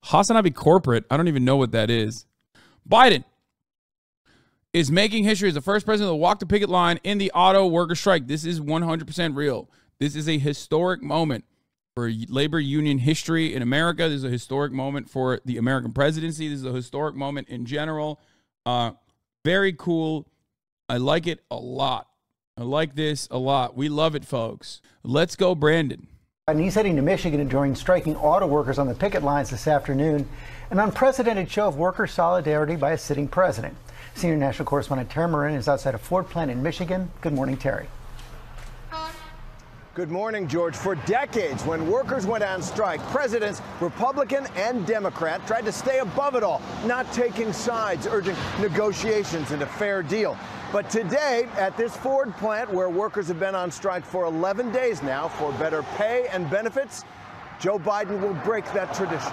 HasanAbi corporate. I don't even know what that is. Biden is making history as the first president to walk the picket line in the auto worker strike. This is 100% real. This is a historic moment for labor union history in America. This is a historic moment for the American presidency. This is a historic moment in general. Very cool. I like it a lot. I like this a lot. We love it, folks. Let's go, Brandon. And he's heading to Michigan to join striking auto workers on the picket lines this afternoon. An unprecedented show of worker solidarity by a sitting president. Senior national correspondent Terry Marin is outside a Ford plant in Michigan. Good morning, Terry. Good morning, George. For decades, when workers went on strike, presidents, Republican and Democrat, tried to stay above it all, not taking sides, urging negotiations and a fair deal. But today, at this Ford plant where workers have been on strike for 11 days now for better pay and benefits, Joe Biden will break that tradition.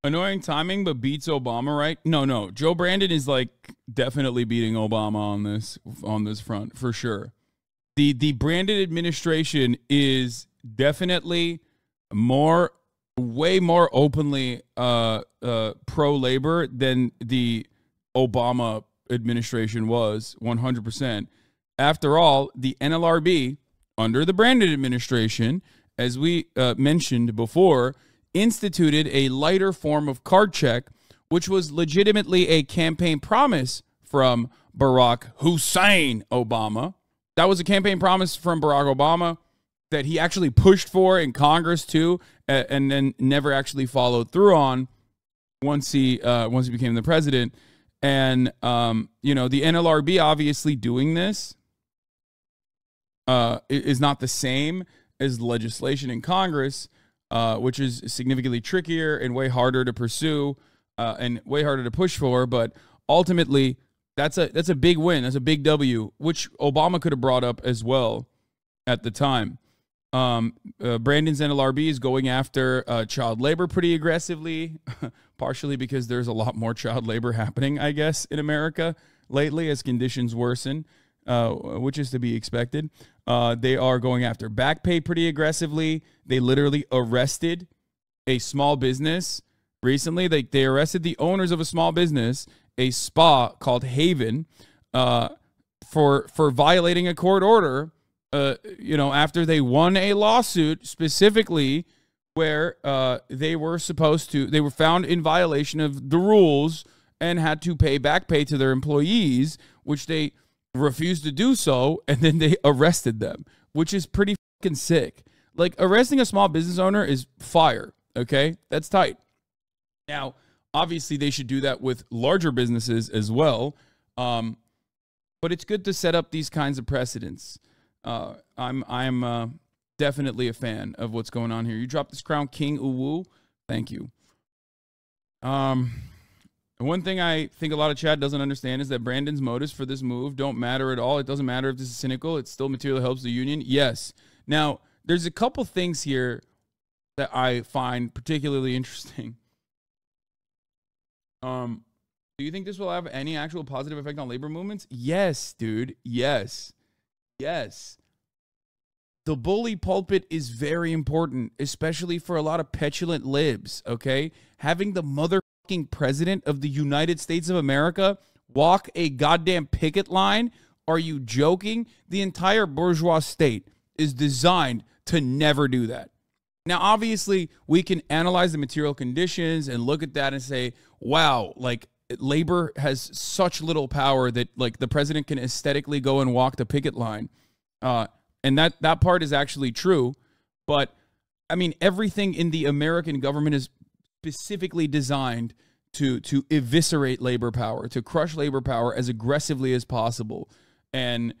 Annoying timing, but beats Obama, right? No. Joe Brandon is like definitely beating Obama on this front for sure. The Brandon administration is definitely way more openly pro-labor than the Obama administration was, 100%. After all, the NLRB, under the Brandon administration, as we mentioned before, instituted a lighter form of card check, which was legitimately a campaign promise from Barack Hussein Obama. That was a campaign promise from Barack Obama that he actually pushed for in Congress too, and then never actually followed through on once he became the president. And the NLRB obviously doing this is not the same as legislation in Congress, which is significantly trickier and way harder to pursue and way harder to push for. But ultimately, that's a big win. That's a big W, which Obama could have brought up as well at the time. Brandon's NLRB is going after child labor pretty aggressively, partially because there's a lot more child labor happening, I guess, in America lately as conditions worsen, which is to be expected. They are going after back pay pretty aggressively. They literally arrested a small business recently. They arrested the owners of a small business, a spa called Haven, for violating a court order, after they won a lawsuit specifically where they were found in violation of the rules and had to pay back pay to their employees, which they refused to do so, and then they arrested them, which is pretty fucking sick. Like, arresting a small business owner is fire, okay? That's tight. Now, obviously, they should do that with larger businesses as well, but it's good to set up these kinds of precedents. I'm definitely a fan of what's going on here. You dropped this crown, King Uwu. Thank you. One thing I think a lot of chat doesn't understand is that Brandon's motives for this move don't matter at all. It doesn't matter if this is cynical. It still materially helps the union. Yes. Now, there's a couple things here that I find particularly interesting. Do you think this will have any actual positive effect on labor movements? Yes, dude. Yes. Yes. The bully pulpit is very important, especially for a lot of petulant libs, okay? Having the motherfucking president of the United States of America walk a goddamn picket line? Are you joking? The entire bourgeois state is designed to never do that. Now, obviously, we can analyze the material conditions and look at that and say, wow, like, labor has such little power that, like, the president can aesthetically go and walk the picket line. And that part is actually true. But, I mean, everything in the American government is specifically designed to eviscerate labor power, to crush labor power as aggressively as possible, and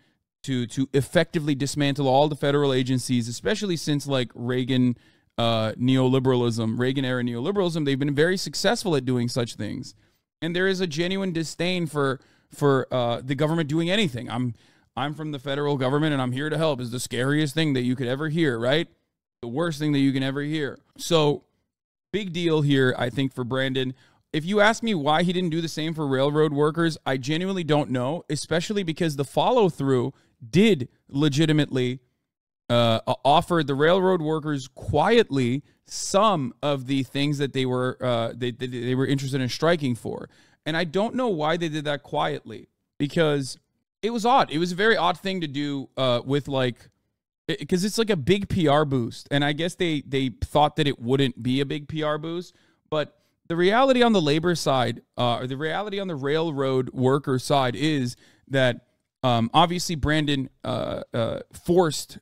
to effectively dismantle all the federal agencies, especially since, like, Reagan era neoliberalism. They've been very successful at doing such things. And there is a genuine disdain for the government doing anything. I'm from the federal government and I'm here to help is the scariest thing that you could ever hear, right? The worst thing that you can ever hear. So, big deal here, I think, for Brandon. If you ask me why he didn't do the same for railroad workers, I genuinely don't know, especially because the follow-through did legitimately offered the railroad workers quietly some of the things that they were they were interested in striking for. And I don't know why they did that quietly, because it was odd. It was a very odd thing to do with, like, because it's like a big PR boost. And I guess they thought that it wouldn't be a big PR boost. But the reality on the labor side, or the reality on the railroad worker side, is that obviously Brandon forced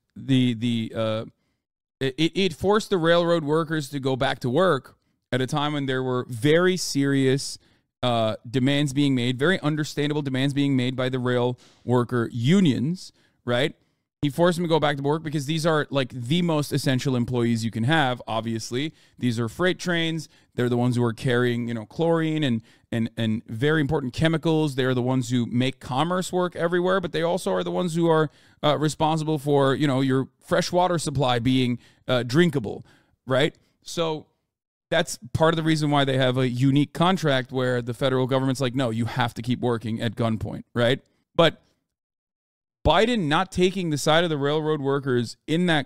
it forced the railroad workers to go back to work at a time when there were very serious demands being made, very understandable demands being made by the rail worker unions, right? He forced them to go back to work because these are like the most essential employees you can have. Obviously, these are freight trains. They're the ones who are carrying, chlorine and very important chemicals. They're the ones who make commerce work everywhere, but they also are the ones who are responsible for, your fresh water supply being drinkable, right? So that's part of the reason why they have a unique contract where the federal government's like, no, you have to keep working at gunpoint, right? But Biden not taking the side of the railroad workers in that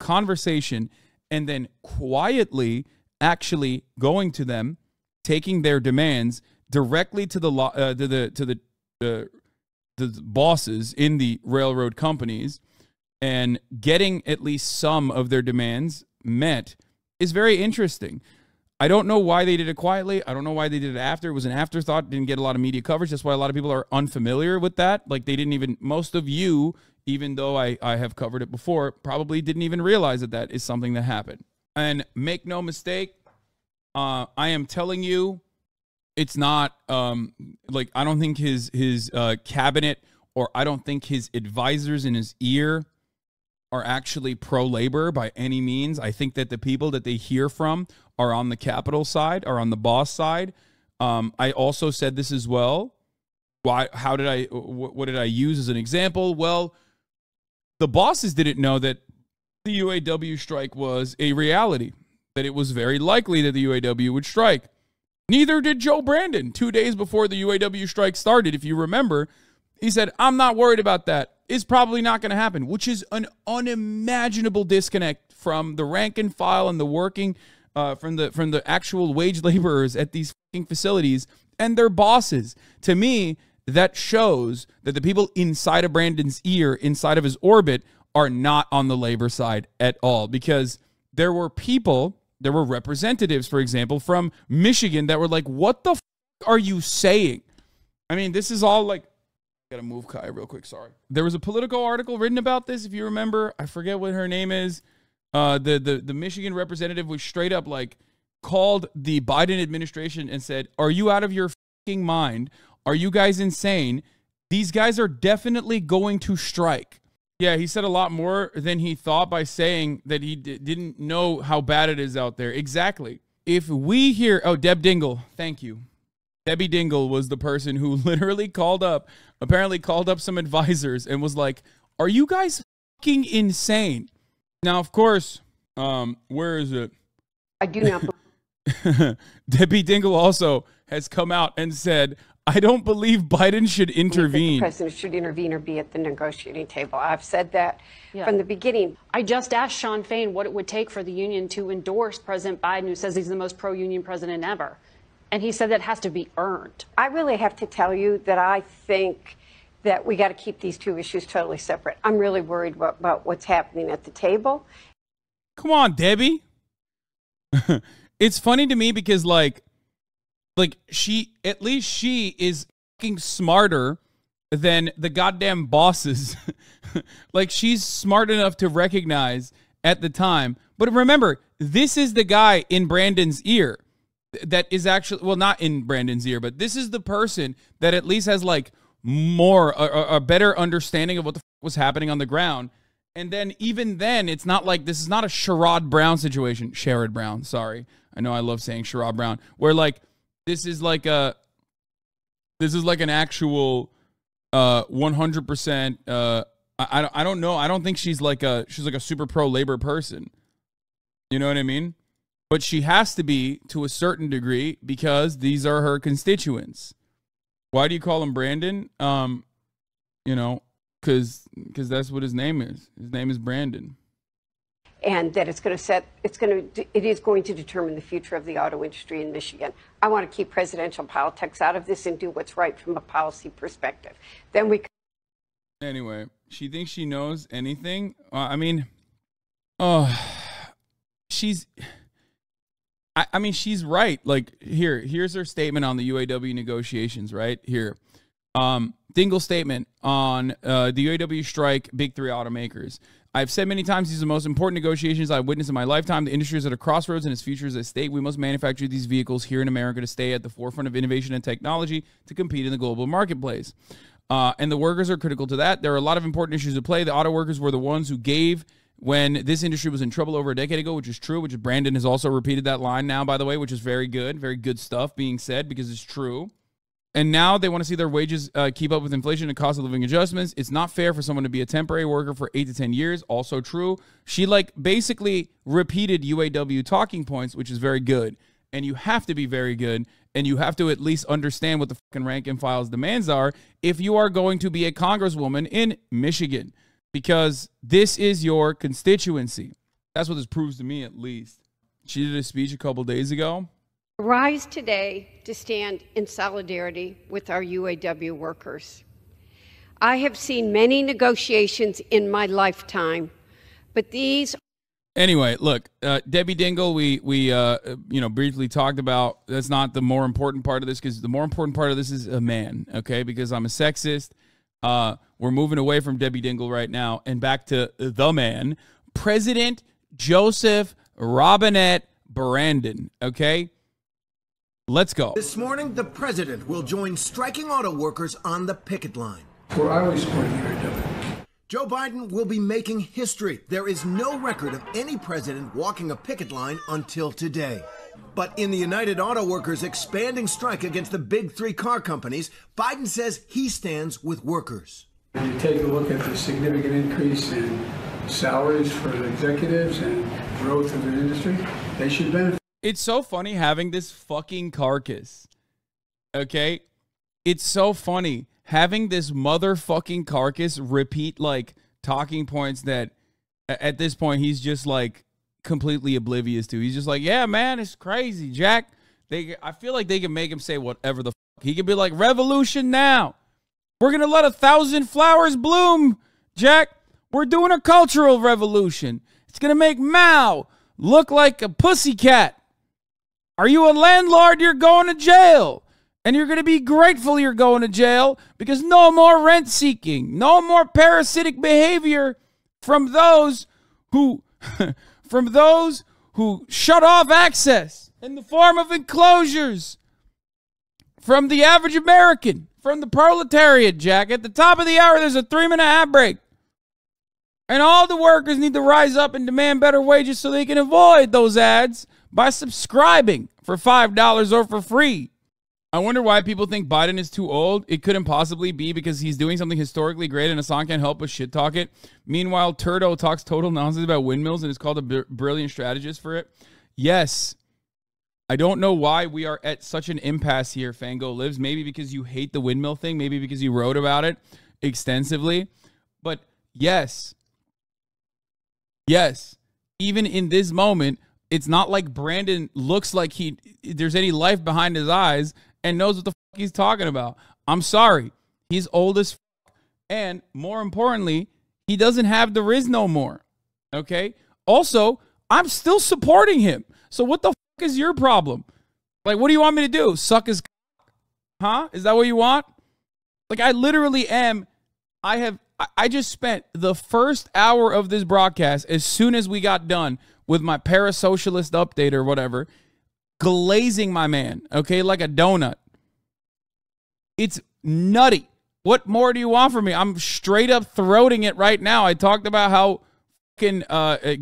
conversation and then quietly actually going to them, taking their demands directly to the bosses in the railroad companies and getting at least some of their demands met is very interesting. I don't know why they did it quietly. I don't know why they did it after. It was an afterthought. Didn't get a lot of media coverage. That's why a lot of people are unfamiliar with that. Like, they didn't even, most of you, even though I have covered it before, probably didn't even realize that that is something that happened. And make no mistake, I am telling you, it's not, like, I don't think his cabinet, or I don't think his advisors in his ear are actually pro-labor by any means. I think that the people that they hear from are on the Capitol side, are on the boss side. I also said this as well. What did I use as an example? Well, the bosses didn't know that the UAW strike was a reality, that it was very likely that the UAW would strike. Neither did Joe Brandon. 2 days before the UAW strike started, if you remember, he said, I'm not worried about that. It's probably not going to happen, which is an unimaginable disconnect from the rank and file and the working, from the actual wage laborers at these fucking facilities and their bosses. To me, that shows that the people inside of Brandon's ear, inside of his orbit, are not on the labor side at all, because there were representatives, for example, from Michigan that were like, what the are you saying? I mean, this is all like, gotta move Kai real quick, sorry. There was a Politico article written about this, if you remember. I forget what her name is. The Michigan representative was straight up like called the Biden administration and said, are you out of your fucking mind? Are you guys insane? These guys are definitely going to strike. Yeah, he said a lot more than he thought by saying that he didn't know how bad it is out there. Exactly. If we hear, oh, Deb Dingle, thank you. Debbie Dingle was the person who literally apparently called up some advisors and was like, are you guys fucking insane? Now, of course, where is it? I do not believe. Debbie Dingle also has come out and said, I don't believe Biden should intervene. The president should intervene or be at the negotiating table. I've said that from the beginning. I just asked Sean Fain what it would take for the union to endorse President Biden, who says he's the most pro-union president ever. And he said that has to be earned. I really have to tell you that I think that we got to keep these two issues totally separate. I'm really worried about what's happening at the table. Come on, Debbie. It's funny to me because like she is fucking smarter than the goddamn bosses. Like, she's smart enough to recognize at the time. But remember, this is the guy in Brandon's ear that is actually, well, not in Brandon's ear, but this is the person that at least has like a better understanding of what the was happening on the ground. And then even then, it's not like, this is not a Sherrod Brown situation. Sherrod Brown, sorry. I know I love saying Sherrod Brown, where like, this is like an actual 100%. I don't know. I don't think she's like a super pro labor person. You know what I mean? But she has to be to a certain degree because these are her constituents. Why do you call him Brandon? Because that's what his name is. His name is Brandon. and that it is going to determine the future of the auto industry in Michigan. I want to keep presidential politics out of this and do what's right from a policy perspective. Then we. Anyway, she thinks she knows anything. She's right. Like, here's her statement on the UAW negotiations, right? Here. Dingell's statement on the UAW strike, big three automakers. I've said many times these are the most important negotiations I've witnessed in my lifetime. The industry is at a crossroads and its future is at stake. We must manufacture these vehicles here in America to stay at the forefront of innovation and technology to compete in the global marketplace. And the workers are critical to that. There are a lot of important issues at play. The auto workers were the ones who gave when this industry was in trouble over a decade ago, which is true, which Brandon has also repeated that line now, by the way, which is very good stuff being said because it's true. And now they want to see their wages keep up with inflation and cost of living adjustments. It's not fair for someone to be a temporary worker for 8 to 10 years. Also true. She basically repeated UAW talking points, which is very good. And you have to be very good. And you have to at least understand what the fucking rank and file's demands are if you are going to be a congresswoman in Michigan. Because this is your constituency. That's what this proves to me, at least. She did a speech a couple days ago. Rise today to stand in solidarity with our UAW workers. I have seen many negotiations in my lifetime, but these. Anyway, look, Debbie Dingell, we briefly talked about. That's not the more important part of this, because the more important part of this is a man, okay? Because I'm a sexist. We're moving away from Debbie Dingell right now and back to the man, President Joseph Robinette Brandon, okay? Let's go. This morning, the president will join striking auto workers on the picket line. We're always supporting UAW. Joe Biden will be making history. There is no record of any president walking a picket line until today. But in the United Auto Workers' expanding strike against the big three car companies, Biden says he stands with workers. When you take a look at the significant increase in salaries for the executives and growth of the industry, they should benefit. It's so funny having this fucking carcass, okay? It's so funny having this motherfucking carcass repeat, talking points that at this point he's just, completely oblivious to. He's just like, yeah, man, it's crazy, Jack. I feel like they can make him say whatever the fuck. He could be like, revolution now. We're going to let 1,000 flowers bloom, Jack. We're doing a cultural revolution. It's going to make Mao look like a pussycat. Are you a landlord? You're going to jail. And you're going to be grateful you're going to jail because no more rent seeking, no more parasitic behavior from those who shut off access in the form of enclosures from the average American, from the proletariat, Jack. At the top of the hour, there's a 3-minute ad break. And all the workers need to rise up and demand better wages so they can avoid those ads by subscribing for $5 or for free. I wonder why people think Biden is too old. It couldn't possibly be because he's doing something historically great and Hasan can't help but shit talk it. Meanwhile, Turdo talks total nonsense about windmills and is called a brilliant strategist for it. Yes. I don't know why we are at such an impasse here, Fango Lives. Maybe because you hate the windmill thing. Maybe because you wrote about it extensively. But yes. Yes. Even in this moment, it's not like Brandon looks like there's any life behind his eyes and knows what the fuck he's talking about. I'm sorry. He's old as fuck. And more importantly, he doesn't have the Riz no more. Okay? Also, I'm still supporting him. So what the fuck is your problem? What do you want me to do? Suck his cock? Huh? Is that what you want? I literally am. I just spent the first hour of this broadcast, as soon as we got done with my parasocialist update or whatever, glazing my man, okay, like a donut. It's nutty. What more do you want from me? I'm straight up throating it right now. I talked about how fucking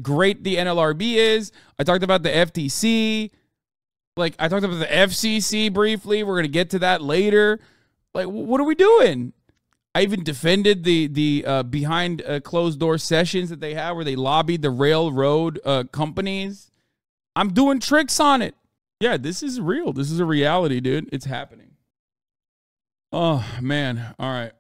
great the NLRB is. I talked about the FTC. I talked about the FCC briefly. We're going to get to that later. What are we doing? I even defended the behind closed door sessions that they have where they lobbied the railroad companies. I'm doing tricks on it. Yeah, this is real. This is a reality, dude. It's happening. Oh, man. All right.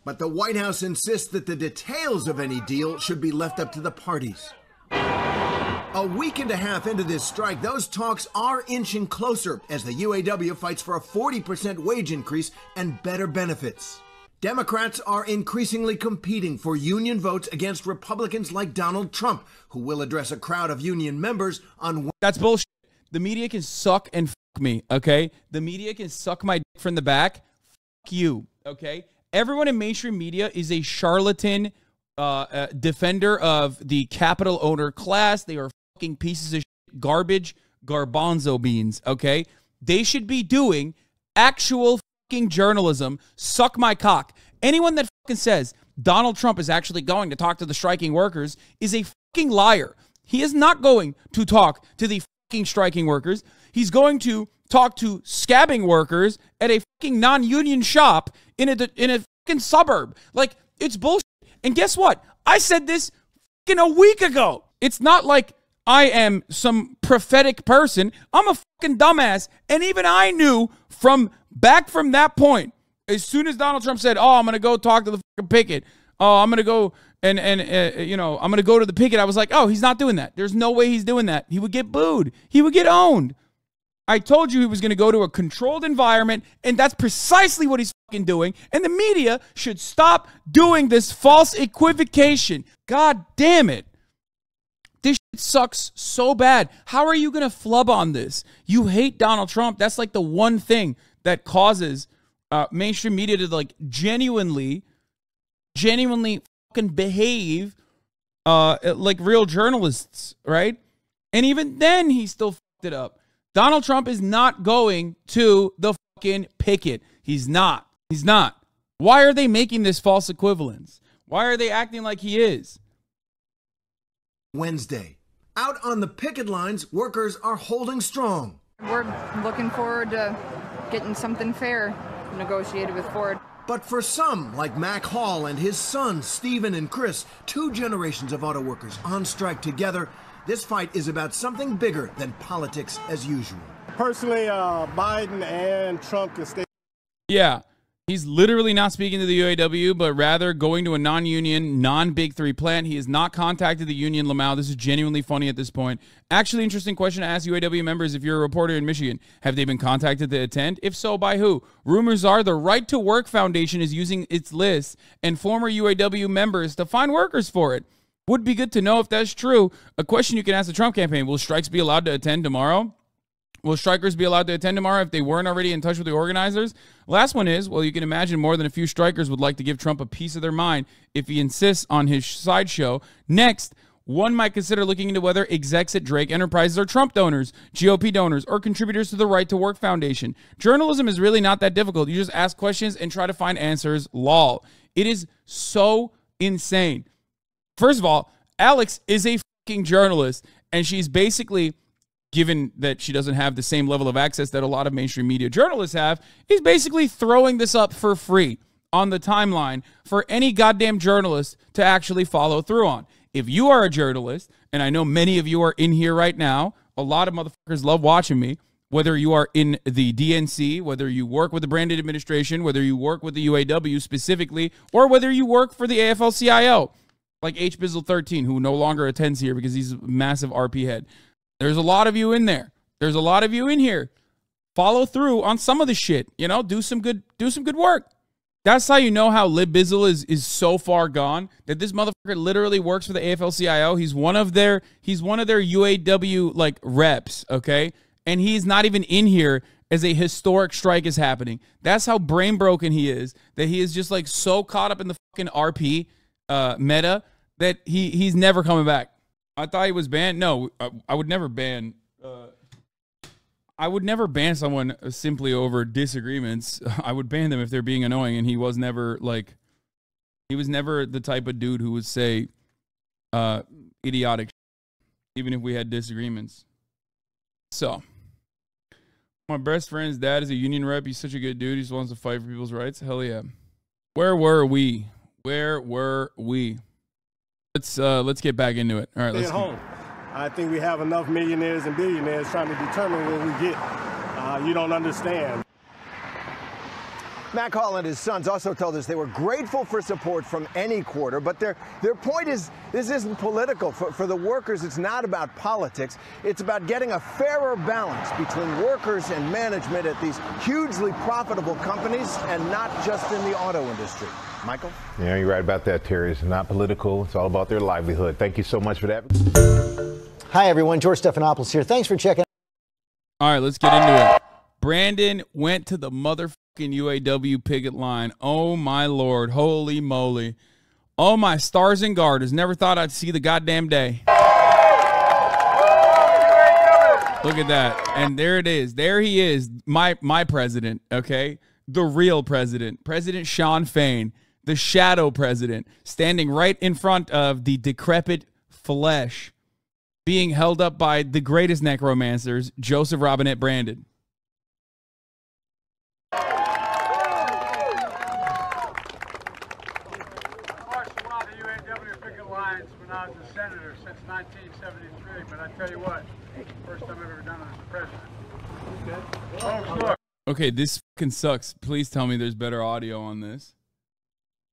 But the White House insists that the details of any deal should be left up to the parties. A week and a half into this strike, those talks are inching closer as the UAW fights for a 40% wage increase and better benefits. Democrats are increasingly competing for union votes against Republicans like Donald Trump, who will address a crowd of union members on... That's bullshit. The media can suck and fuck me, okay? The media can suck my dick from the back. Fuck you, okay? Everyone in mainstream media is a charlatan defender of the capital owner class. They are fucking pieces of shit, garbage, garbanzo beans, okay? They should be doing actual fucking journalism. Suck my cock. Anyone that fucking says Donald Trump is actually going to talk to the striking workers is a fucking liar. He is not going to talk to the fucking striking workers. He's going to talk to scabbing workers at a fucking non-union shop in a fucking suburb. Like, it's bullshit. And guess what? I said this fucking a week ago. It's not like I am some prophetic person. I'm a fucking dumbass. And even I knew from that point, as soon as Donald Trump said, oh, I'm going to go talk to the fucking picket. Oh, I'm going to go I'm going to go to the picket. I was like, oh, he's not doing that. There's no way he's doing that. He would get booed. He would get owned. I told you he was going to go to a controlled environment, and that's precisely what he's fucking doing. And the media should stop doing this false equivocation. God damn it. This shit sucks so bad. How are you going to flub on this? You hate Donald Trump. That's like the one thing that causes mainstream media to like genuinely fucking behave like real journalists, right? And even then, he still fucked it up. Donald Trump is not going to the fucking picket. He's not. He's not. Why are they making this false equivalence? Why are they acting like he is? Wednesday. Out on the picket lines, workers are holding strong. We're looking forward to getting something fair negotiated with Ford. But for some, like Mac Hall and his sons, Stephen and Chris, 2 generations of auto workers on strike together, this fight is about something bigger than politics as usual. Personally, Biden and Trump can stay. Yeah, he's literally not speaking to the UAW, but rather going to a non-union, non-Big Three plant. He has not contacted the union, Lamau. This is genuinely funny at this point. Actually, interesting question to ask UAW members if you're a reporter in Michigan. Have they been contacted to attend? If so, by who? Rumors are the Right to Work Foundation is using its list and former UAW members to find workers for it. Would be good to know if that's true. A question you can ask the Trump campaign. Will strikes be allowed to attend tomorrow? Will strikers be allowed to attend tomorrow if they weren't already in touch with the organizers? Last one is, well, you can imagine more than a few strikers would like to give Trump a piece of their mind if he insists on his sideshow. Next, one might consider looking into whether execs at Drake Enterprises are Trump donors, GOP donors, or contributors to the Right to Work Foundation. Journalism is really not that difficult. You just ask questions and try to find answers. Lol. It is so insane. First of all, Alex is a fucking journalist, and she's basically, given that she doesn't have the same level of access that a lot of mainstream media journalists have, is basically throwing this up for free on the timeline for any goddamn journalist to actually follow through on. If you are a journalist, and I know many of you are in here right now, a lot of motherfuckers love watching me, whether you are in the DNC, whether you work with the branded administration, whether you work with the UAW specifically, or whether you work for the AFL-CIO, like H. Bizzle 13, who no longer attends here because he's a massive RP head. There's a lot of you in there. There's a lot of you in here. Follow through on some of the shit. You know, do some good work. That's how you know how Lib Bizzle is so far gone that this motherfucker literally works for the AFL-CIO. He's one of their UAW like reps, okay? And he's not even in here as a historic strike is happening. That's how brain broken he is, that he is just like so caught up in the fucking RP meta that he's never coming back. I thought he was banned. No, I would never ban. I would never ban someone simply over disagreements. I would ban them if they're being annoying. And he was never the type of dude who would say idiotic, even if we had disagreements. So, my best friend's dad is a union rep. He's such a good dude. He just wants to fight for people's rights. Hell yeah. Where were we? Let's get back into it. All right, let's stay at home. I think we have enough millionaires and billionaires trying to determine what we get. You don't understand. Mac Hall and his sons also told us they were grateful for support from any quarter, but their point is this isn't political. For the workers, it's not about politics. It's about getting a fairer balance between workers and management at these hugely profitable companies and not just in the auto industry. Michael? Yeah, you're right about that, Terry. It's not political. It's all about their livelihood. Thank you so much for that. Hi, everyone. George Stephanopoulos here. Thanks for checking. All right, let's get into it. Brandon went to the motherfucking UAW picket line. Oh, my Lord. Holy moly. Oh, my stars and garters. Never thought I'd see the goddamn day. Look at that. And there it is. There he is. My president, okay? The real president. President Sean Fain. The shadow president. Standing right in front of the decrepit flesh. Being held up by the greatest necromancers, Joseph Robinette Brandon. I was a senator since 1973, but I tell you what, first time I've ever done it as a president. Okay. Look. Okay, this fucking sucks. Please tell me there's better audio on this.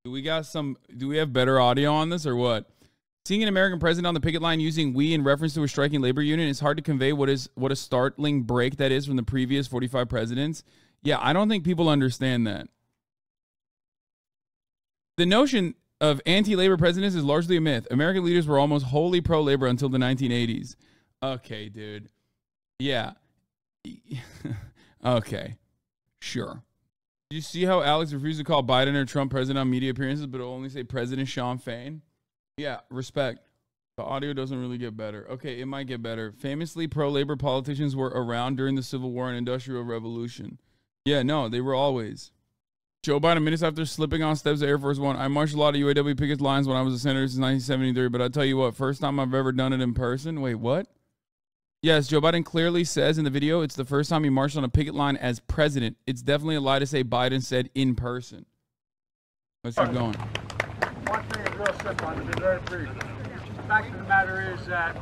Do we have better audio on this or what? Seeing an American president on the picket line using "we" in reference to a striking labor union is hard to convey what a startling break that is from the previous 45 presidents. Yeah, I don't think people understand that. The notion of anti-labor presidents is largely a myth. American leaders were almost wholly pro-labor until the 1980s. Okay, dude. Yeah. Okay. Sure. Did you see how Alex refused to call Biden or Trump president on media appearances, but will only say President Sean Fain? Yeah, respect. The audio doesn't really get better. Okay, it might get better. Famously, pro-labor politicians were around during the Civil War and Industrial Revolution. Yeah, no, they were always. Joe Biden, minutes after slipping on steps of Air Force One. I marched a lot of UAW picket lines when I was a senator since 1973, but I tell you what, first time I've ever done it in person. Wait, what? Yes, Joe Biden clearly says in the video it's the first time he marched on a picket line as president. It's definitely a lie to say Biden said in person. Let's keep going. One thing is real simple, and to be very brief. The fact of the matter is that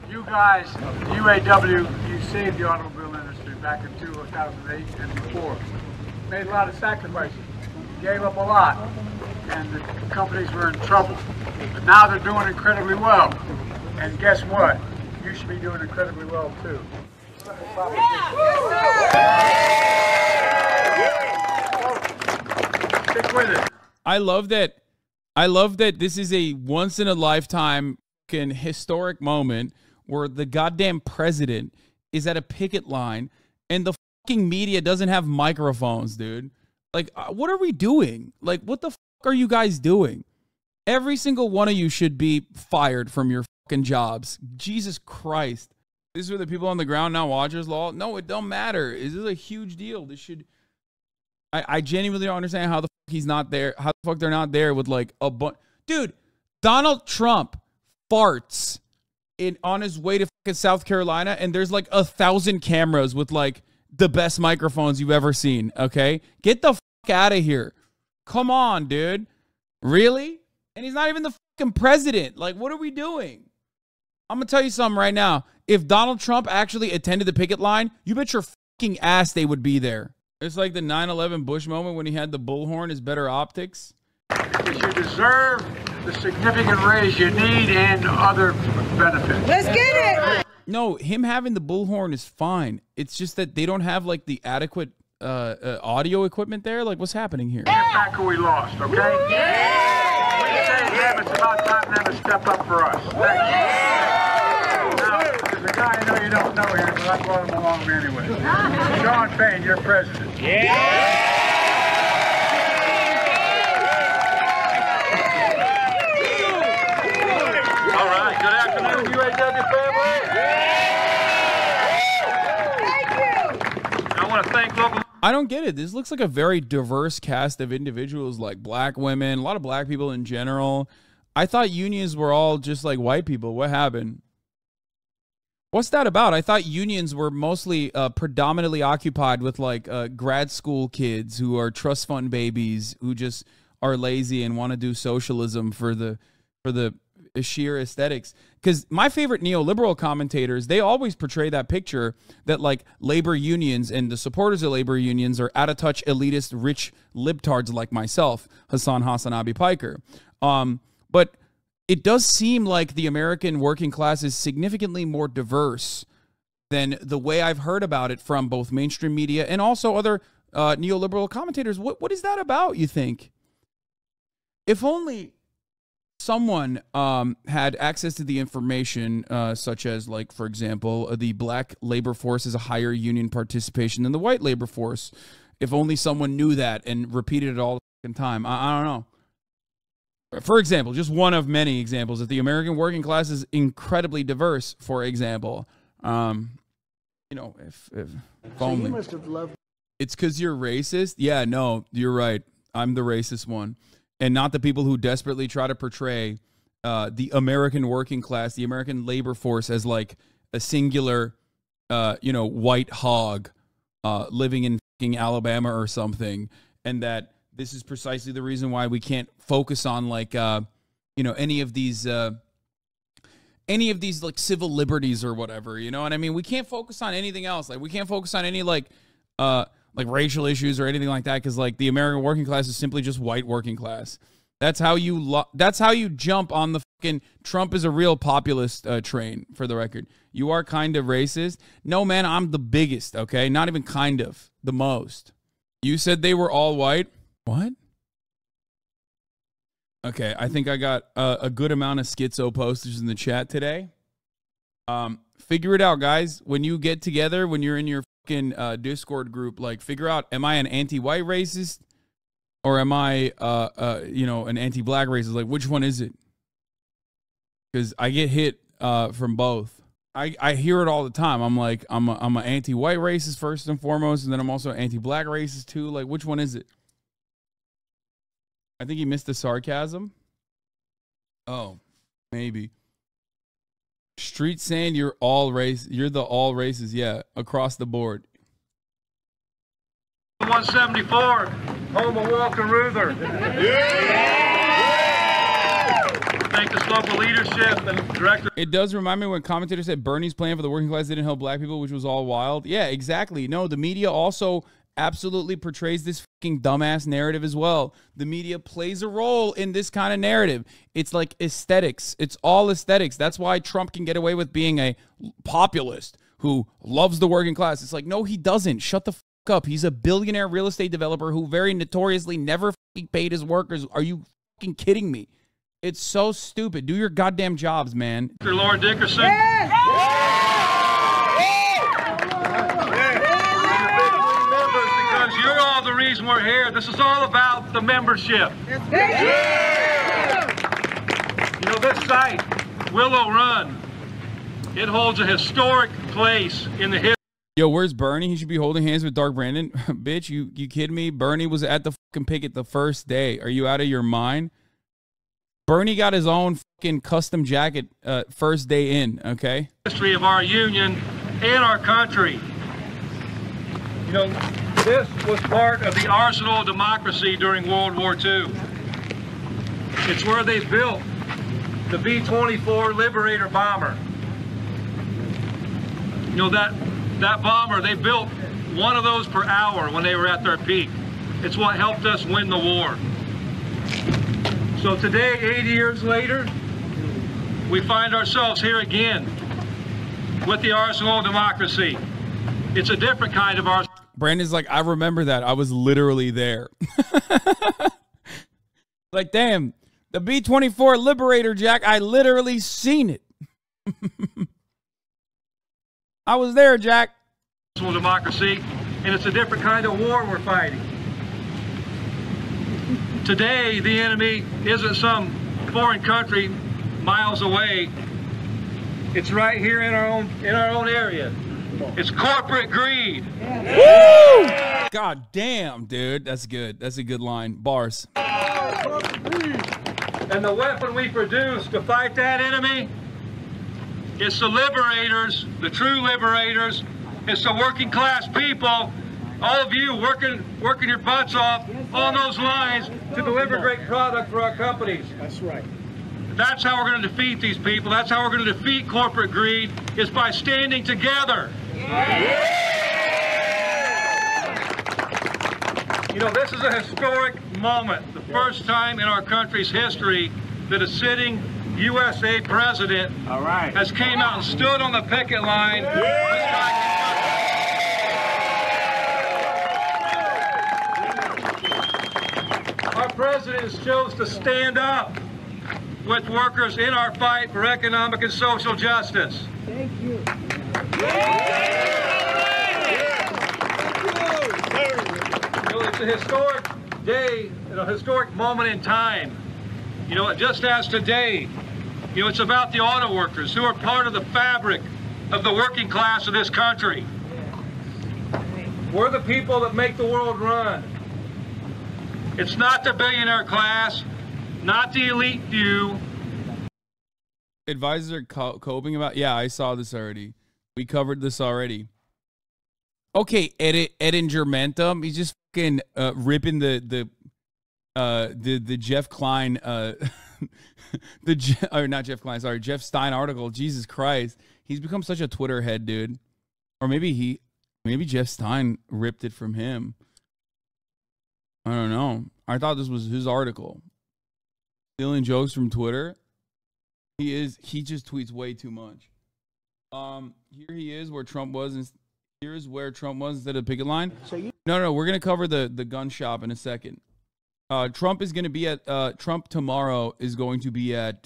you guys, the UAW, you saved the automobile industry back in 2008 and before. Made a lot of sacrifices, gave up a lot, and the companies were in trouble. But now they're doing incredibly well. And guess what? You should be doing incredibly well too. Stick with it. I love that this is a once in a lifetime historic moment where the goddamn president is at a picket line and the fucking media doesn't have microphones, dude. Like, what are we doing? Like, what the fuck are you guys doing? Every single one of you should be fired from your fucking jobs. Jesus Christ. This is where the people on the ground now watch us law. No, it don't matter. This is a huge deal. This should. I genuinely don't understand how the fuck he's not there. How the fuck they're not there with like a bunch. Dude, Donald Trump farts on his way to fucking South Carolina, and there's like 1,000 cameras with like the best microphones you've ever seen. Okay, get the fuck out of here. Come on, dude. Really? And he's not even the fucking president. Like, what are we doing? I'm gonna tell you something right now. If Donald Trump actually attended the picket line, you bet your fucking ass they would be there. It's like the 9/11 Bush moment when he had the bullhorn is better optics. You deserve the significant raise you need and other benefits. Let's get it. No, him having the bullhorn is fine. It's just that they don't have like the adequate audio equipment there. Like, what's happening here? Get back who we lost, okay? Yeah. We say them, it's about time them to step up for us. Now, there's a guy I know you don't know here, but I brought him along anyway. Sean Fain, your president. Yeah. All right, good afternoon, UAW family. Thank you. I want to thank local. I don't get it. This looks like a very diverse cast of individuals, like black women, a lot of black people in general. I thought unions were all just like white people. What happened? What's that about? I thought unions were mostly predominantly occupied with like grad school kids who are trust fund babies who just are lazy and want to do socialism for the sheer aesthetics. Because my favorite neoliberal commentators, they always portray that picture that like labor unions and the supporters of labor unions are out of touch, elitist, rich libtards like myself, HasanAbi Piker. But it does seem like the American working class is significantly more diverse than the way I've heard about it from both mainstream media and also other neoliberal commentators. What is that about, you think? If only someone had access to the information, such as, like, for example, the black labor force is a higher union participation than the white labor force. If only someone knew that and repeated it all the time. I don't know. For example, just one of many examples, that the American working class is incredibly diverse, for example. You know, if only. You must have loved. It's because you're racist? Yeah, no, you're right. I'm the racist one. And not the people who desperately try to portray the American working class, the American labor force as like a singular, white hog living in fucking Alabama or something. And that this is precisely the reason why we can't focus on like, any of these like civil liberties or whatever, you know what I mean? We can't focus on anything else. Like we can't focus on any like racial issues or anything like that, because like the American working class is simply just white working class. That's how you jump on the fucking Trump is a real populist train, for the record. You are kind of racist. No, man, I'm the biggest, okay? Not even kind of, the most. You said they were all white? What? Okay, I think I got a good amount of schizo posters in the chat today. Figure it out, guys. When you get together, when you're in your fucking Discord group, like, figure out, am I an anti-white racist or am I, an anti-black racist? Like, which one is it? Because I get hit from both. I hear it all the time. I'm like, I'm an anti-white racist first and foremost, and then I'm also anti-black racist too. Like, which one is it? I think he missed the sarcasm. Oh, maybe. Street saying you're all race. You're the all races. Yeah, across the board. 174, home of Walter Reuther. Thank this local leadership and director. It does remind me when commentators said Bernie's plan for the working class didn't help black people, which was all wild. Yeah, exactly. No, the media also absolutely portrays this fucking dumbass narrative as well. The media plays a role in this kind of narrative. It's like aesthetics. It's all aesthetics. That's why Trump can get away with being a populist who loves the working class. It's like, no, he doesn't. Shut the fuck up. He's a billionaire real estate developer who very notoriously never fucking paid his workers. Are you fucking kidding me? It's so stupid. Do your goddamn jobs, man. Mr. Laura Dickerson. Because you're all the reason we're here. This is all about the membership. You know, this site, Willow Run, it holds a historic place in the history. Yo, where's Bernie? He should be holding hands with Dark Brandon. Bitch, you kidding me? Bernie was at the fucking picket the first day. Are you out of your mind? Bernie got his own fucking custom jacket first day in, okay? History of our union and our country. You know, this was part of the arsenal of democracy during World War II. It's where they built the B-24 Liberator bomber. You know, that bomber, they built one of those per hour when they were at their peak. It's what helped us win the war. So today, 80 years later, we find ourselves here again with the arsenal of democracy. It's a different kind of arsenal. Brandon's like, I remember that. I was literally there. Like, damn, the B-24 Liberator, Jack, I literally seen it. I was there, Jack. Democracy, and it's a different kind of war we're fighting. Today, the enemy isn't some foreign country miles away. It's right here in our own area. It's corporate greed. Woo! God damn, dude. That's good. That's a good line. Bars. And the weapon we produce to fight that enemy is the liberators, the true liberators. It's the working class people, all of you working your butts off on those lines to deliver great product for our companies. That's right. That's how we're going to defeat these people. That's how we're going to defeat corporate greed, is by standing together. You know, this is a historic moment. The first time in our country's history that a sitting USA president has came out and stood on the picket line. Our president has chose to stand up with workers in our fight for economic and social justice. Thank you. You know, it's a historic day and a historic moment in time. You know, just as today, you know, it's about the auto workers who are part of the fabric of the working class of this country. We're the people that make the world run. It's not the billionaire class, not the elite few. Advisors are coping about. Yeah, I saw this already. We covered this already. Okay, Edingermentum. He's just fucking ripping the Jeff Klein or not Jeff Klein, sorry, Jeff Stein article. Jesus Christ, he's become such a Twitter head, dude. Or maybe Jeff Stein ripped it from him. I don't know. I thought this was his article. Stealing jokes from Twitter. He just tweets way too much. Here he is where Trump was, and here's where Trump was instead of picket line. No, we're gonna cover the gun shop in a second. Trump is gonna be at Trump tomorrow is going to be at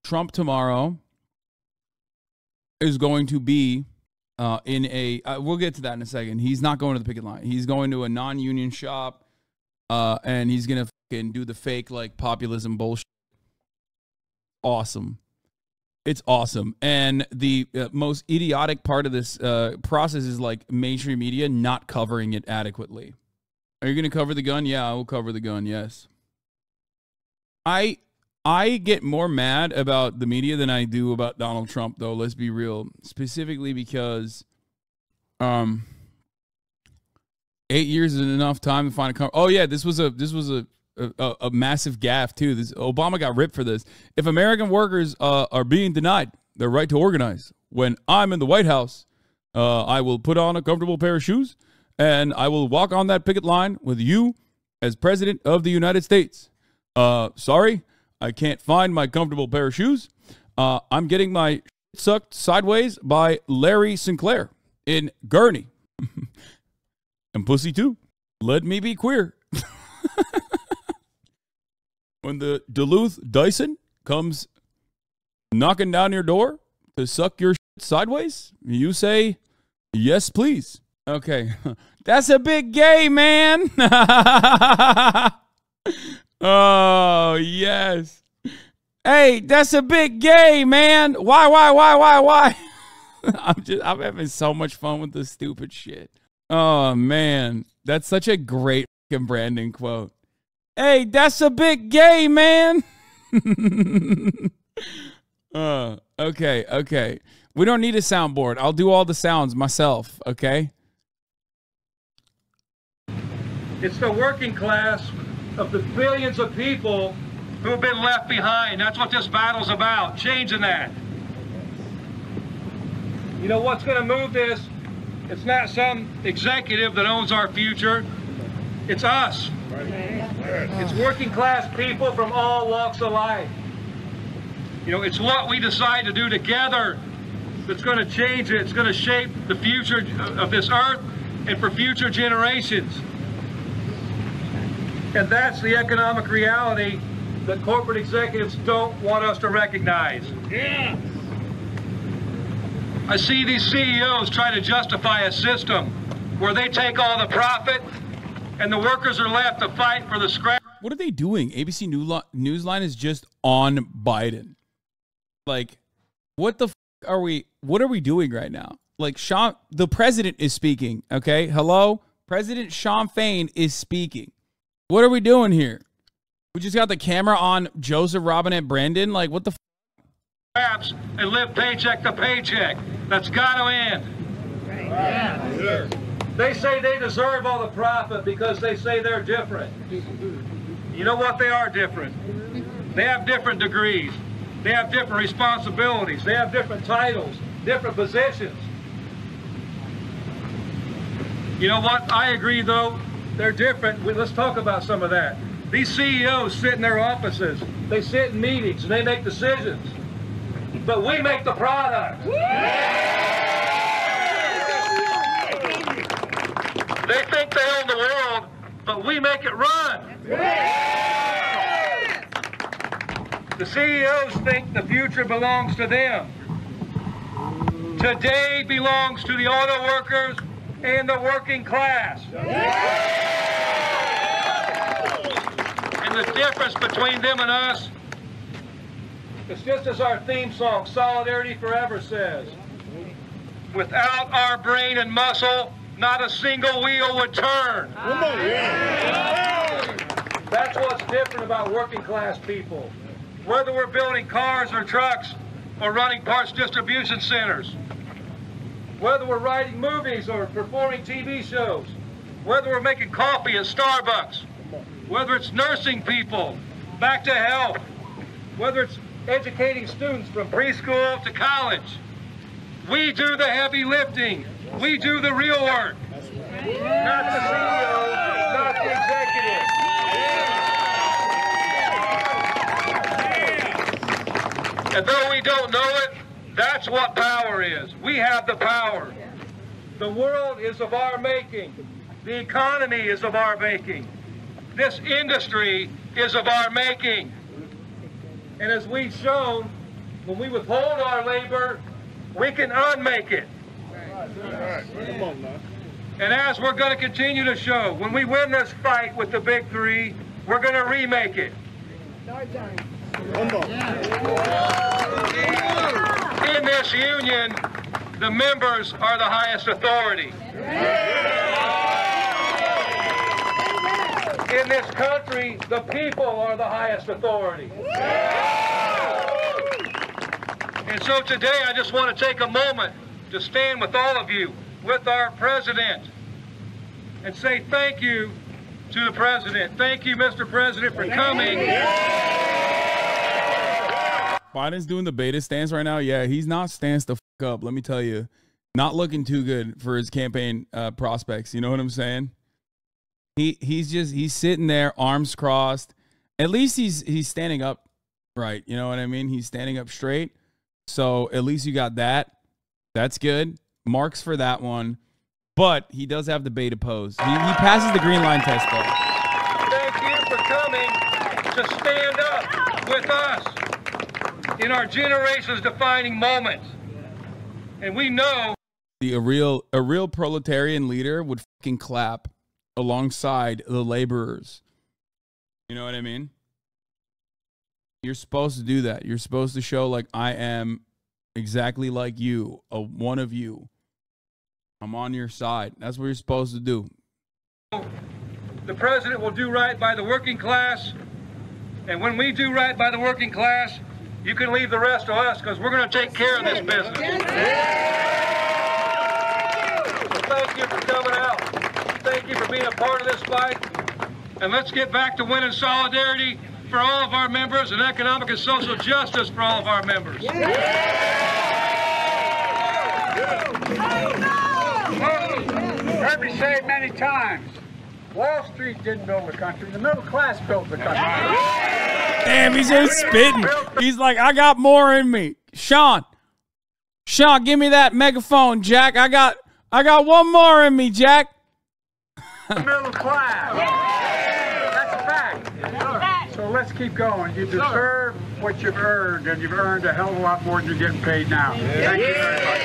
Trump tomorrow is going to be in a we'll get to that in a second. He's not going to the picket line. He's going to a non-union shop, and he's gonna fucking do the fake like populism bullshit. Awesome. It's awesome. And the most idiotic part of this process is like mainstream media not covering it adequately. Are you going to cover the gun? Yeah, I will cover the gun. Yes. I get more mad about the media than I do about Donald Trump, though. Let's be real. Specifically because 8 years is enough time to find a cover. Oh yeah, this was a massive gaffe too. Obama got ripped for this. If American workers are being denied their right to organize, when I'm in the White House, I will put on a comfortable pair of shoes and I will walk on that picket line with you as President of the United States. Sorry, I can't find my comfortable pair of shoes. I'm getting my shit sucked sideways by Larry Sinclair in Gurney. And pussy too. Let me be queer. When the Duluth Dyson comes knocking down your door to suck your shit sideways, you say, yes, please. Okay. That's a big gay, man. Oh, yes. Hey, that's a big gay, man. Why? I'm having so much fun with this stupid shit. Oh, man. That's such a great fucking branding quote. Hey, that's a big gay, man. Okay. We don't need a soundboard. I'll do all the sounds myself, okay? It's the working class of the billions of people who have been left behind. That's what this battle's about, changing that. You know what's going to move this? It's not some executive that owns our future. It's us. It's working class people from all walks of life. You know, it's what we decide to do together that's going to change it. It's going to shape the future of this earth and for future generations. And that's the economic reality that corporate executives don't want us to recognize. Yeah. I see these CEOs try to justify a system where they take all the profit and the workers are left to fight for the scrap. What are they doing? ABC Newsline is just on Biden. Like, what are we doing right now? Like, the president is speaking, okay? Hello? President Sean Fain is speaking. What are we doing here? We just got the camera on Joseph Robinette Brandon. Like, what the scraps and live paycheck to paycheck. That's got to end. Right. Yeah. They say they deserve all the profit because they say they're different. You know what? They are different. They have different degrees. They have different responsibilities. They have different titles, different positions. You know what? I agree, though. They're different. Let's talk about some of that. These CEOs sit in their offices. They sit in meetings and they make decisions. But we make the product. They think they own the world, but we make it run. The CEOs think the future belongs to them. Today belongs to the auto workers and the working class. And the difference between them and us is just as our theme song, Solidarity Forever, says. Without our brain and muscle, not a single wheel would turn. That's what's different about working class people. Whether we're building cars or trucks or running parts distribution centers, whether we're writing movies or performing TV shows, whether we're making coffee at Starbucks, whether it's nursing people back to health, whether it's educating students from preschool to college, we do the heavy lifting. We do the real work. Not the CEO, not the executive. And though we don't know it, that's what power is. We have the power. The world is of our making. The economy is of our making. This industry is of our making. And as we've shown, when we withhold our labor, we can unmake it. And as we're going to continue to show, when we win this fight with the big three, we're going to remake it. In this union, the members are the highest authority. In this country, the people are the highest authority. And so today, I just want to take a moment to stand with all of you, with our president, and say thank you to the president. Thank you, Mr. President, for coming. Biden's doing the beta stance right now. Yeah, he's not stance the fuck up. Let me tell you, not looking too good for his campaign prospects. You know what I'm saying? He's sitting there, arms crossed. At least he's standing up right. You know what I mean? He's standing up straight. So at least you got that. That's good. Marks for that one. But he does have the beta pose. He passes the green line test, though. Thank you for coming to stand up with us in our generation's defining moment. And we know a real proletarian leader would fucking clap alongside the laborers. You know what I mean? You're supposed to do that. You're supposed to show like I am exactly like you, one of you. I'm on your side. That's what you're supposed to do. The president will do right by the working class. And when we do right by the working class, you can leave the rest to us because we're going to take care of this business. So thank you for coming out. Thank you for being a part of this fight. And let's get back to winning solidarity for all of our members and economic and social justice for all of our members. Heard me say it many times. Wall Street didn't build the country. The middle class built the country. Damn, he's just spitting. He's like, I got more in me. Sean, give me that megaphone, Jack. I got one more in me, Jack. The middle class. That's a fact. So let's keep going. You deserve what you've earned, and you've earned a hell of a lot more than you're getting paid now. Thank you very much.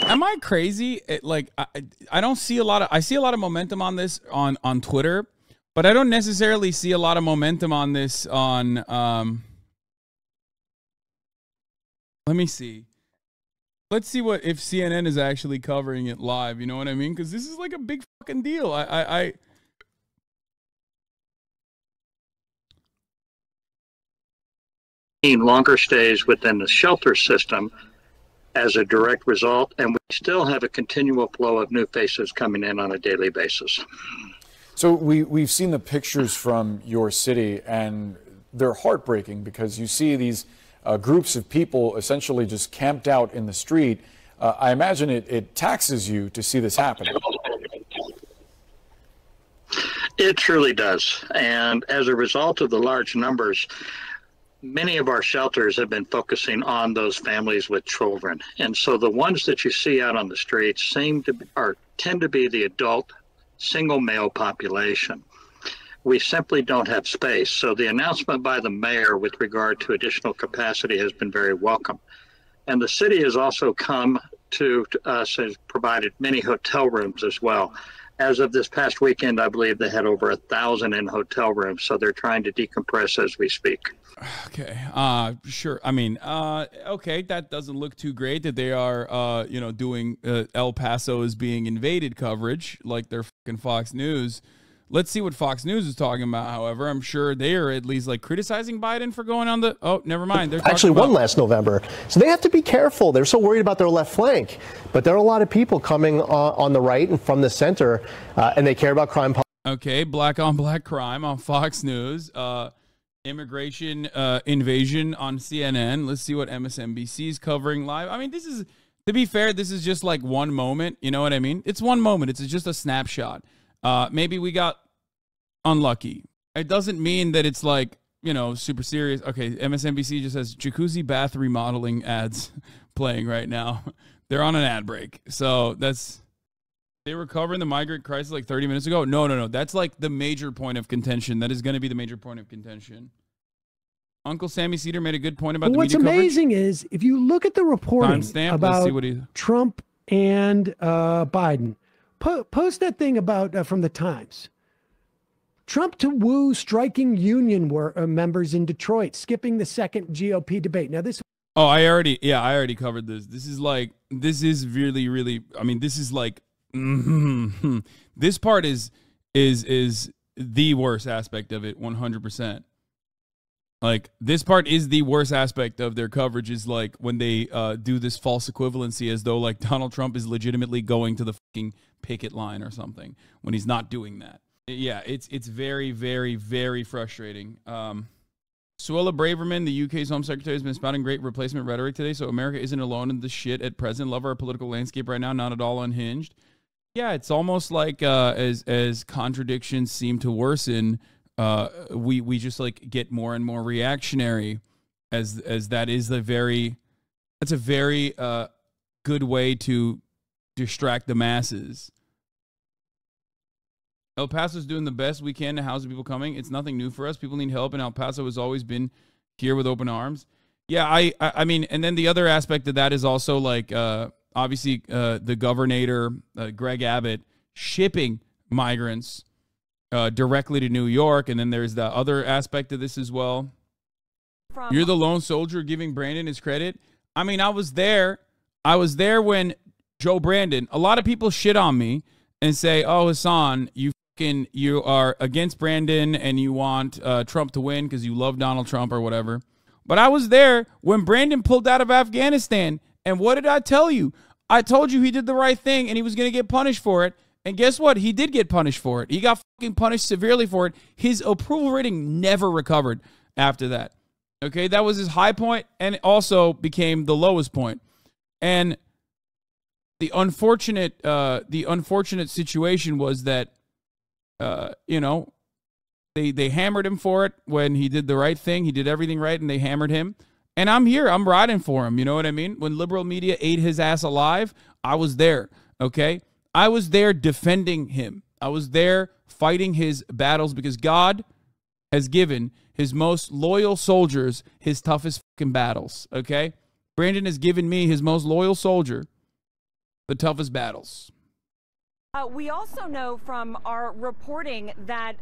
Am I crazy? I don't see a lot of. I see a lot of momentum on this on Twitter, but I don't necessarily see a lot of momentum on this on. Let me see. Let's see if CNN is actually covering it live. You know what I mean? Because this is like a big fucking deal. Longer stays within the shelter system. as a direct result, and we still have a continual flow of new faces coming in on a daily basis. So we've seen the pictures from your city, and they're heartbreaking because you see these groups of people essentially just camped out in the street. I imagine it taxes you to see this happening. It truly does. And as a result of the large numbers, many of our shelters have been focusing on those families with children. And so the ones that you see out on the streets tend to be the adult single male population. We simply don't have space. So the announcement by the mayor with regard to additional capacity has been very welcome. And the city has also come to us and provided many hotel rooms as well. As of this past weekend, I believe they had over 1,000 in hotel rooms, so they're trying to decompress as we speak. Okay, sure. I mean, okay, that doesn't look too great that they are, doing El Paso as being invaded coverage like they're fucking Fox News. Let's see what Fox News is talking about, however. I'm sure they are at least like criticizing Biden for going on the... Oh, never mind. They're actually won last November. So they have to be careful. They're so worried about their left flank. But there are a lot of people coming on the right and from the center, and they care about crime. Okay, black on black crime on Fox News. Immigration invasion on CNN. Let's see what MSNBC is covering live. I mean, this is... To be fair, this is just like one moment. You know what I mean? It's one moment. It's just a snapshot. Maybe we got unlucky. It doesn't mean that it's like, super serious. Okay, MSNBC just has jacuzzi bath remodeling ads playing right now. They're on an ad break. So they were covering the migrant crisis like 30 minutes ago. No. That's like the major point of contention. That is going to be the major point of contention. Uncle Sammy Cedar made a good point about the media coverage. What's amazing is if you look at the reporting about Trump and Biden, post that thing about from the Times. Trump to woo striking union members in Detroit, skipping the second GOP debate. Now this. Oh, I already covered this. This is really, really. I mean, this is like. This part is the worst aspect of it. 100%. Like this part is the worst aspect of their coverage is like when they do this false equivalency as though like Donald Trump is legitimately going to the fucking picket line or something when he's not doing that. Yeah, it's very, very, very frustrating. Suella Braverman, the UK's Home Secretary, has been spouting great replacement rhetoric today, so America isn't alone in the shit at present. Love our political landscape right now, not at all unhinged. Yeah, it's almost like as contradictions seem to worsen, we just like get more and more reactionary as that's a very good way to distract the masses. El Paso's doing the best we can to house the people coming. It's nothing new for us. People need help, and El Paso has always been here with open arms. Yeah, I mean, and then the other aspect of that is also like obviously the governor, Greg Abbott, shipping migrants directly to New York, and then there's the other aspect of this as well. You're the lone soldier giving Brandon his credit. I mean, I was there when Joe Brandon. A lot of people shit on me and say, "Oh, Hasan, you are against Brandon and you want Trump to win because you love Donald Trump or whatever." But I was there when Brandon pulled out of Afghanistan, and what did I tell you? I told you he did the right thing and he was going to get punished for it. And guess what? He did get punished for it. He got fucking punished severely for it. His approval rating never recovered after that. Okay, that was his high point and it also became the lowest point. And the unfortunate situation was that, they hammered him for it when he did the right thing. He did everything right and they hammered him. And I'm here. I'm riding for him. You know what I mean? When liberal media ate his ass alive, I was there. Okay? I was there defending him. I was there fighting his battles because God has given his most loyal soldiers his toughest fucking battles. Okay? Brandon has given me, his most loyal soldier, the toughest battles. We also know from our reporting that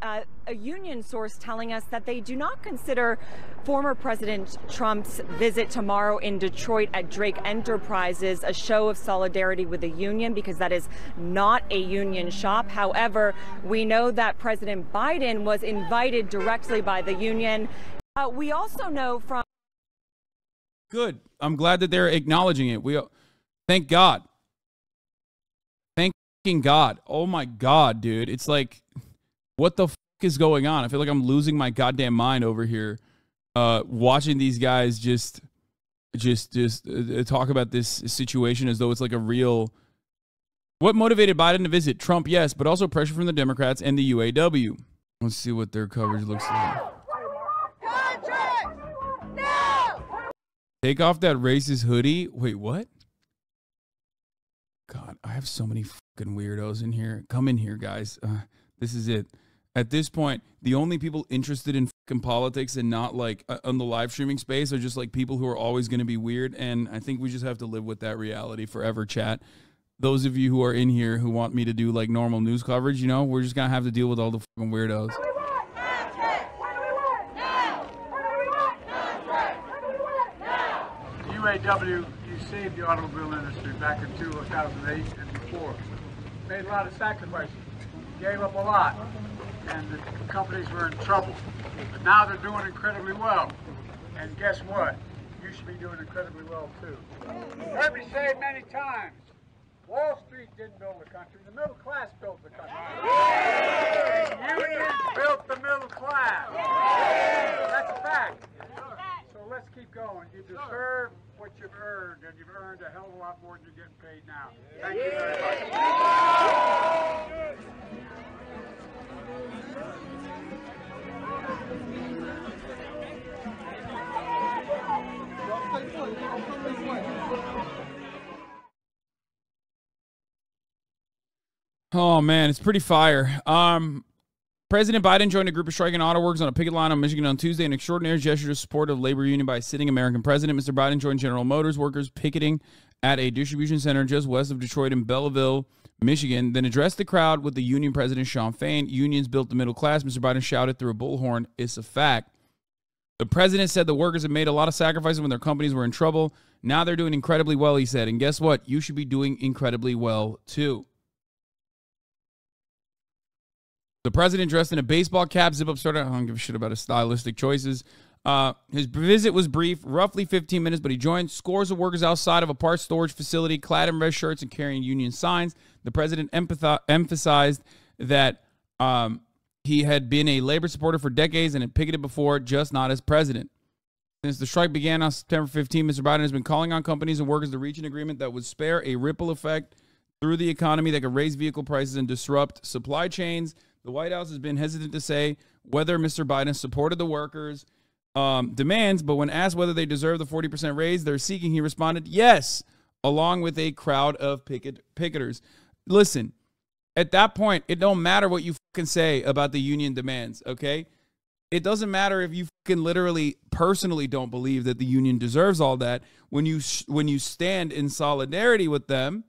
a union source telling us that they do not consider former President Trump's visit tomorrow in Detroit at Drake Enterprises a show of solidarity with the union because that is not a union shop. However, we know that President Biden was invited directly by the union. We also know from... Good. I'm glad that they're acknowledging it. Thank God. Thanking God. Oh my God, dude. It's like, what the fuck is going on? I feel like I'm losing my goddamn mind over here, watching these guys just talk about this situation as though it's like a real. What motivated Biden to visit? Trump, yes, but also pressure from the Democrats and the UAW. Let's see what their coverage looks like. Take off that racist hoodie. Wait, what? God, I have so many fucking weirdos in here. Come in here, guys. This is it. At this point, the only people interested in fucking politics and not like on the live streaming space are just like people who are always going to be weird. And I think we just have to live with that reality forever, chat. Those of you who are in here who want me to do like normal news coverage, you know, we're just going to have to deal with all the fucking weirdos. UAW, you saved the automobile industry back in 2008 and before. Made a lot of sacrifices, gave up a lot, and the companies were in trouble. But now they're doing incredibly well. And guess what? You should be doing incredibly well too. You heard me say it many times. Wall Street didn't build the country, the middle class built the country. And unions built the middle class. That's a fact. So let's keep going. You deserve what you've earned, and you've earned a hell of a lot more than you're getting paid now. Thank you very much. Oh, man, it's pretty fire. President Biden joined a group of striking auto workers on a picket line in Michigan on Tuesday, an extraordinary gesture to support of labor union by a sitting American president. Mr. Biden joined General Motors workers picketing at a distribution center just west of Detroit in Belleville, Michigan, then addressed the crowd with the union president, Shawn Fain. Unions built the middle class. Mr. Biden shouted through a bullhorn, "It's a fact." The president said the workers have made a lot of sacrifices when their companies were in trouble. Now they're doing incredibly well, he said. And guess what? You should be doing incredibly well, too. The president, dressed in a baseball cap, zip-up starter. I don't give a shit about his stylistic choices. His visit was brief, roughly 15 minutes, but he joined scores of workers outside of a parts storage facility, clad in red shirts and carrying union signs. The president emphasized that he had been a labor supporter for decades and had picketed before, just not as president. Since the strike began on September 15, Mr. Biden has been calling on companies and workers to reach an agreement that would spare a ripple effect through the economy that could raise vehicle prices and disrupt supply chains. The White House has been hesitant to say whether Mr. Biden supported the workers' demands, but when asked whether they deserve the 40% raise they're seeking, he responded, yes, along with a crowd of picketers. Listen, at that point, it don't matter what you fucking say about the union demands, okay? It doesn't matter if you fucking literally personally don't believe that the union deserves all that. When you stand in solidarity with them,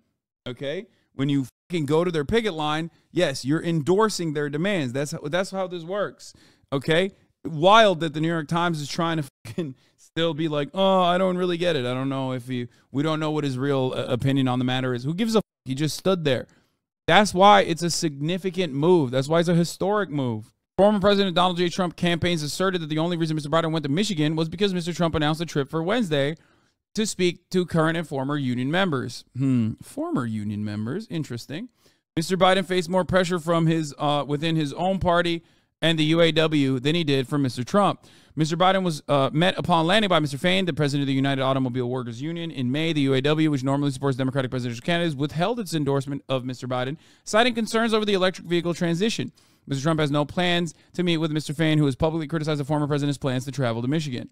okay, when you fucking go to their picket line, yes, you're endorsing their demands. That's how this works, okay? Wild that the New York Times is trying to fucking still be like, oh, I don't really get it. I don't know if we don't know what his real opinion on the matter is. Who gives a fuck? He just stood there. That's why it's a significant move. That's why it's a historic move. Former President Donald J. Trump campaigns asserted that the only reason Mr. Biden went to Michigan was because Mr. Trump announced a trip for Wednesday to speak to current and former union members. Former union members. Interesting. Mr. Biden faced more pressure from his within his own party and the UAW than he did from Mr. Trump. Mr. Biden was met upon landing by Mr. Fain, the president of the United Automobile Workers Union. In May, the UAW, which normally supports Democratic presidential candidates, withheld its endorsement of Mr. Biden, citing concerns over the electric vehicle transition. Mr. Trump has no plans to meet with Mr. Fain, who has publicly criticized the former president's plans to travel to Michigan.